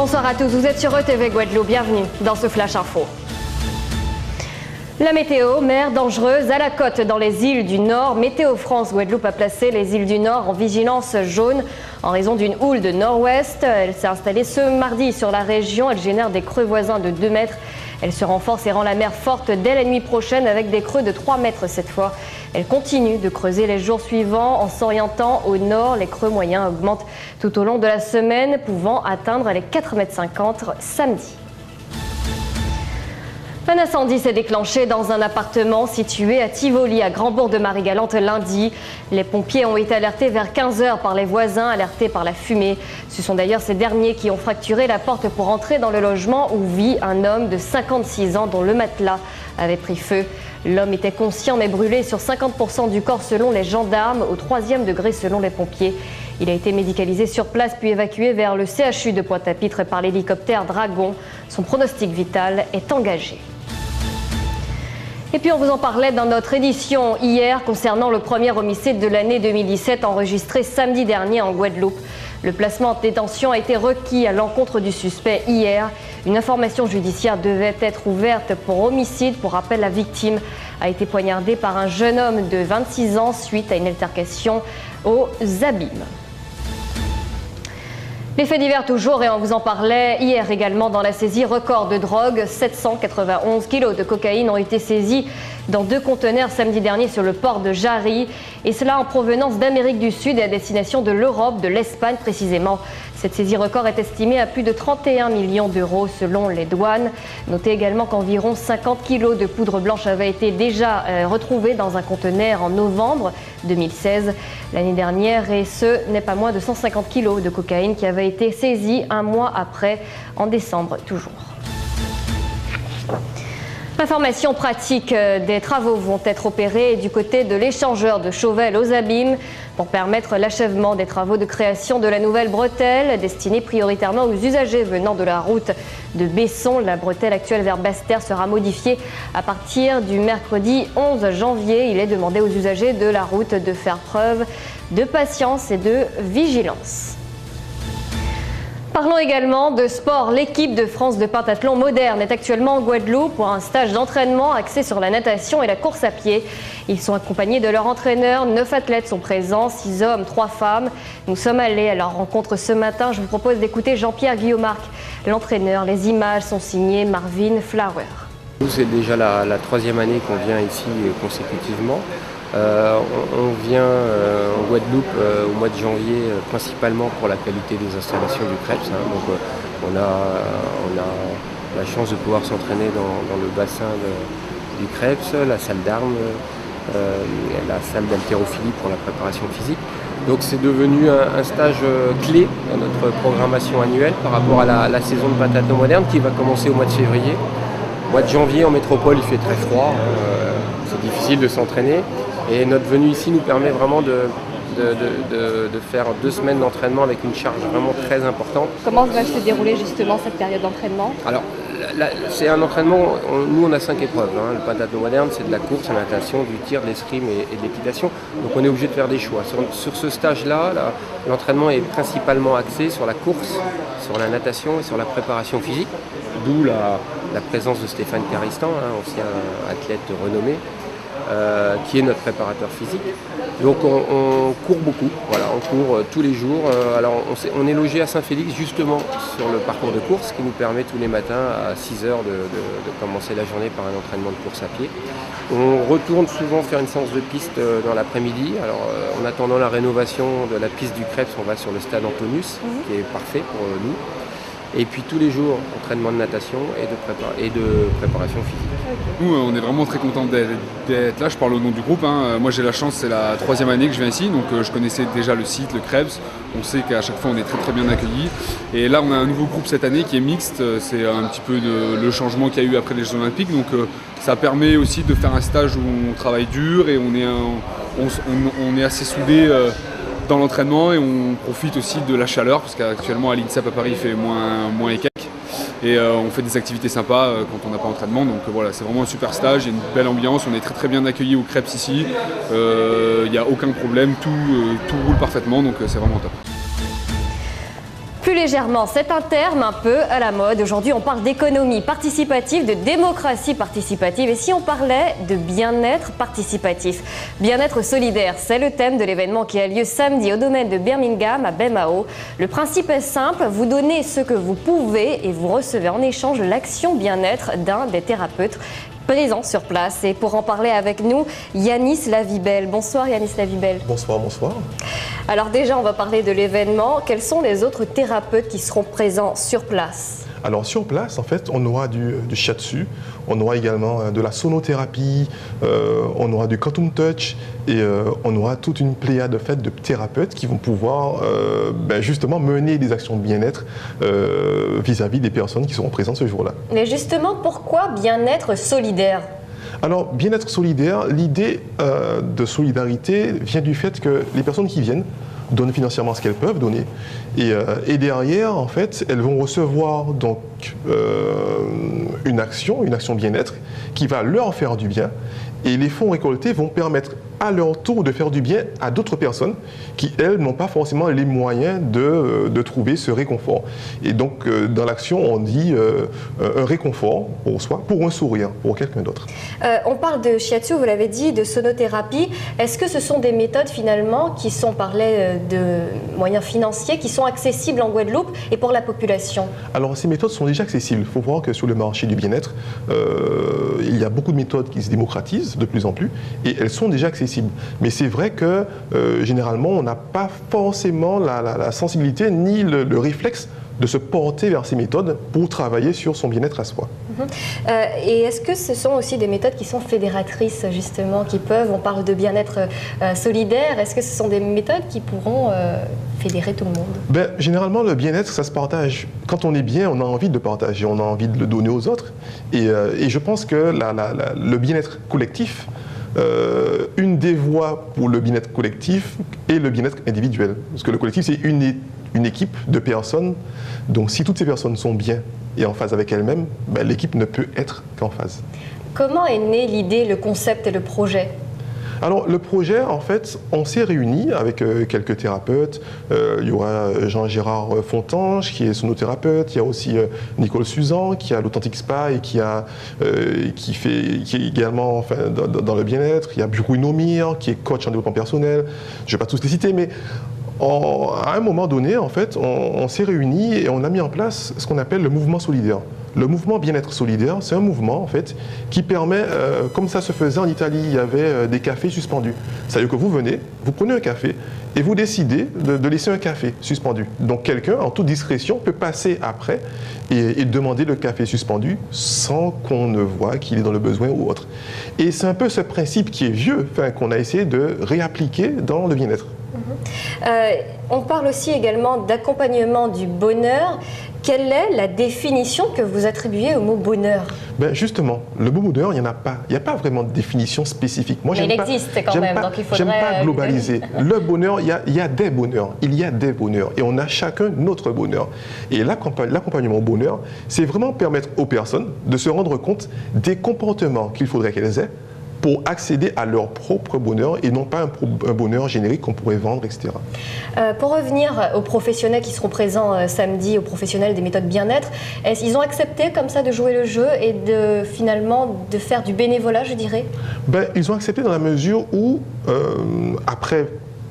Bonsoir à tous, vous êtes sur ETV Guadeloupe, bienvenue dans ce Flash Info. La météo, mer dangereuse à la côte dans les îles du Nord. Météo France Guadeloupe a placé les îles du Nord en vigilance jaune en raison d'une houle de nord-ouest. Elle s'est installée ce mardi sur la région. Elle génère des creux voisins de 2 mètres. Elle se renforce et rend la mer forte dès la nuit prochaine avec des creux de 3 mètres cette fois. Elle continue de creuser les jours suivants en s'orientant au nord. Les creux moyens augmentent tout au long de la semaine, pouvant atteindre les 4,50 mètres samedi. Un incendie s'est déclenché dans un appartement situé à Tivoli, à Grand-Bourg-de-Marie-Galante lundi. Les pompiers ont été alertés vers 15 h par les voisins, alertés par la fumée. Ce sont d'ailleurs ces derniers qui ont fracturé la porte pour entrer dans le logement où vit un homme de 56 ans dont le matelas avait pris feu. L'homme était conscient mais brûlé sur 50% du corps selon les gendarmes, au 3e degré selon les pompiers. Il a été médicalisé sur place puis évacué vers le CHU de Pointe-à-Pitre par l'hélicoptère Dragon. Son pronostic vital est engagé. Et puis on vous en parlait dans notre édition hier concernant le premier homicide de l'année 2017 enregistré samedi dernier en Guadeloupe. Le placement en détention a été requis à l'encontre du suspect hier. Une information judiciaire devait être ouverte pour homicide. Pour rappel, la victime a été poignardée par un jeune homme de 26 ans suite à une altercation aux abîmes. Les faits divers toujours, et on vous en parlait hier également dans la saisie record de drogue. 791 kilos de cocaïne ont été saisis dans 2 conteneurs samedi dernier sur le port de Jarry. Et cela en provenance d'Amérique du Sud et à destination de l'Europe, de l'Espagne précisément. Cette saisie record est estimée à plus de 31 millions d'euros selon les douanes. Notez également qu'environ 50 kilos de poudre blanche avaient été déjà retrouvés dans un conteneur en novembre 2016. L'année dernière, et ce n'est pas moins de 150 kilos de cocaïne qui avaient été saisis un mois après, en décembre toujours. Information pratique, des travaux vont être opérés du côté de l'échangeur de Chauvel aux Abîmes pour permettre l'achèvement des travaux de création de la nouvelle bretelle destinée prioritairement aux usagers venant de la route de Besson. La bretelle actuelle vers Basse-Terre sera modifiée à partir du mercredi 11 janvier. Il est demandé aux usagers de la route de faire preuve de patience et de vigilance. Parlons également de sport. L'équipe de France de pentathlon moderne est actuellement en Guadeloupe pour un stage d'entraînement axé sur la natation et la course à pied. Ils sont accompagnés de leur entraîneur. 9 athlètes sont présents, 6 hommes, 3 femmes. Nous sommes allés à leur rencontre ce matin. Je vous propose d'écouter Jean-Pierre Guillaumarc, l'entraîneur. Les images sont signées Marvin Flower. Nous, c'est déjà la 3e année qu'on vient ici consécutivement. On vient en Guadeloupe au mois de janvier principalement pour la qualité des installations du Krebs. Donc on a la chance de pouvoir s'entraîner dans le bassin du Krebs, la salle d'armes, la salle d'haltérophilie pour la préparation physique. Donc c'est devenu un stage clé dans notre programmation annuelle par rapport à la saison de pentathlon moderne qui va commencer au mois de février. Au mois de janvier en métropole il fait très froid, c'est difficile de s'entraîner. Et notre venue ici nous permet vraiment de faire 2 semaines d'entraînement avec une charge vraiment très importante. Comment va se dérouler justement cette période d'entraînement ? Alors, c'est un entraînement, nous on a 5 épreuves. Le pentathlon moderne, c'est de la course, la natation, du tir, de l'escrime et de l'équitation. Donc on est obligé de faire des choix. Sur ce stage-là, l'entraînement est principalement axé sur la course, sur la natation et sur la préparation physique. D'où la présence de Stéphane Caristan, ancien athlète renommé. Qui est notre préparateur physique. Donc on court beaucoup, voilà, on court tous les jours. Alors on est logé à Saint-Félix justement sur le parcours de course qui nous permet tous les matins à 6 h de commencer la journée par un entraînement de course à pied. On retourne souvent faire une séance de piste dans l'après-midi. Alors en attendant la rénovation de la piste du Krebs, on va sur le stade Antonius qui est parfait pour nous. Et puis tous les jours, entraînement de natation et de préparation physique. Nous, on est vraiment très contents d'être là. Je parle au nom du groupe. Moi, j'ai la chance, c'est la 3e année que je viens ici. Donc, je connaissais déjà le site, le Krebs. On sait qu'à chaque fois, on est très très bien accueillis. Et là, on a un nouveau groupe cette année qui est mixte. C'est un petit peu le changement qu'il y a eu après les Jeux Olympiques. Donc, ça permet aussi de faire un stage où on travaille dur et on est assez soudés dans l'entraînement et on profite aussi de la chaleur parce qu'actuellement à l'INSEP à Paris il fait moins et quelques et on fait des activités sympas quand on n'a pas d'entraînement. Donc voilà, c'est vraiment un super stage, il y a une belle ambiance, on est très très bien accueillis au Krebs ici, il n'y a aucun problème, tout roule parfaitement, donc c'est vraiment top. plus légèrement, c'est un terme un peu à la mode. Aujourd'hui, on parle d'économie participative, de démocratie participative. Et si on parlait de bien-être participatif, bien-être solidaire, c'est le thème de l'événement qui a lieu samedi au domaine de Birmingham à Baie-Mahault. Le principe est simple, vous donnez ce que vous pouvez et vous recevez en échange l'action bien-être d'un des thérapeutes présents sur place. Et pour en parler avec nous, Yanis Lavibel. Bonsoir Yanis Lavibel. Bonsoir, bonsoir. Alors déjà, on va parler de l'événement. Quels sont les autres thérapeutes qui seront présents sur place ? Alors sur place, en fait, on aura du shiatsu, on aura également de la sonothérapie, on aura du quantum touch et on aura toute une pléiade de thérapeutes qui vont pouvoir justement mener des actions de bien-être vis-à-vis des personnes qui seront présentes ce jour-là. Mais justement, pourquoi bien-être solidaire ? Alors, bien-être solidaire, l'idée de solidarité vient du fait que les personnes qui viennent donnent financièrement ce qu'elles peuvent donner. Et derrière, en fait, elles vont recevoir donc une action bien-être qui va leur faire du bien. Et les fonds récoltés vont permettre à leur tour de faire du bien à d'autres personnes qui, elles, n'ont pas forcément les moyens de trouver ce réconfort. Et donc, dans l'action, on dit un réconfort pour soi, pour un sourire, pour quelqu'un d'autre. On parle de shiatsu, vous l'avez dit, de sonothérapie. Est-ce que ce sont des méthodes, finalement, qui sont, parlait de moyens financiers, qui sont accessibles en Guadeloupe et pour la population ? Alors, ces méthodes sont déjà accessibles. Il faut voir que sur le marché du bien-être, il y a beaucoup de méthodes qui se démocratisent de plus en plus et elles sont déjà accessibles. Mais c'est vrai que généralement, on n'a pas forcément la sensibilité ni le réflexe de se porter vers ces méthodes pour travailler sur son bien-être à soi. Et est-ce que ce sont aussi des méthodes qui sont fédératrices, justement, qui peuvent, on parle de bien-être solidaire, est-ce que ce sont des méthodes qui pourront fédérer tout le monde ? Généralement, le bien-être, ça se partage. Quand on est bien, on a envie de partager, on a envie de le donner aux autres. Et je pense que le bien-être collectif, une des voies pour le bien-être collectif est le bien-être individuel. Parce que le collectif, c'est une équipe de personnes. Donc si toutes ces personnes sont bien et en phase avec elles-mêmes, l'équipe ne peut être qu'en phase. Comment est née l'idée, le concept et le projet ? Alors le projet, en fait, on s'est réunis avec quelques thérapeutes. Il y aura Jean-Gérard Fontange qui est sonothérapeute. Il y a aussi Nicole Suzan qui a l'Authentic Spa et qui est également dans le bien-être. Il y a Bruno Mir qui est coach en développement personnel. Je ne vais pas tous les citer, mais à un moment donné, en fait, on s'est réunis et on a mis en place ce qu'on appelle le mouvement solidaire. Le mouvement bien-être solidaire, c'est un mouvement en fait qui permet, comme ça se faisait en Italie, il y avait des cafés suspendus. C'est-à-dire que vous venez, vous prenez un café et vous décidez de laisser un café suspendu. Donc quelqu'un, en toute discrétion, peut passer après et demander le café suspendu sans qu'on ne voie qu'il est dans le besoin ou autre. Et c'est un peu ce principe qui est vieux, qu'on a essayé de réappliquer dans le bien-être. On parle aussi également d'accompagnement du bonheur. Quelle est la définition que vous attribuez au mot bonheur ? Justement, le mot bonheur, il n'y en a pas. Il n'y a pas vraiment de définition spécifique. Moi, mais il existe quand même, donc il faudrait... J'aime pas globaliser. Le bonheur, il y a des bonheurs. Il y a des bonheurs. Et on a chacun notre bonheur. Et l'accompagnement au bonheur, c'est vraiment permettre aux personnes de se rendre compte des comportements qu'il faudrait qu'elles aient pour accéder à leur propre bonheur et non pas un bonheur générique qu'on pourrait vendre, etc. Pour revenir aux professionnels qui seront présents samedi, aux professionnels des méthodes bien-être, ils ont accepté comme ça de jouer le jeu et finalement de faire du bénévolat, je dirais ? Ils ont accepté dans la mesure où, après,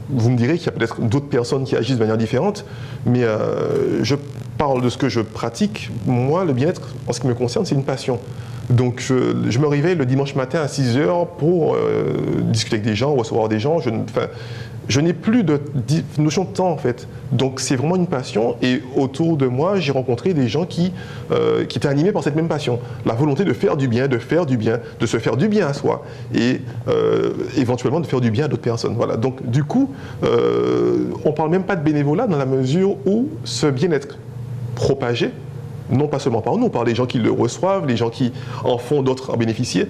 vous me direz qu'il y a peut-être d'autres personnes qui agissent de manière différente, mais je parle de ce que je pratique. Moi, le bien-être, en ce qui me concerne, c'est une passion. Donc je me réveille le dimanche matin à 6h pour discuter avec des gens, recevoir des gens. Je n'ai plus de notion de temps en fait. Donc c'est vraiment une passion et autour de moi, j'ai rencontré des gens qui étaient animés par cette même passion. La volonté de faire du bien, de se faire du bien à soi et éventuellement de faire du bien à d'autres personnes. Voilà. Donc du coup, on ne parle même pas de bénévolat dans la mesure où ce bien-être propagé, non pas seulement par nous, par les gens qui le reçoivent, les gens qui en font d'autres en bénéficier,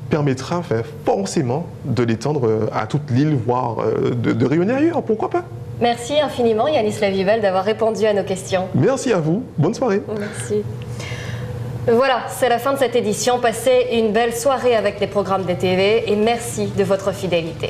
permettra forcément de l'étendre à toute l'île, voire de rayonner ailleurs, pourquoi pas. Merci infiniment Yanis Lavibel d'avoir répondu à nos questions. Merci à vous, bonne soirée. Merci. Voilà, c'est la fin de cette édition. Passez une belle soirée avec les programmes de TV et merci de votre fidélité.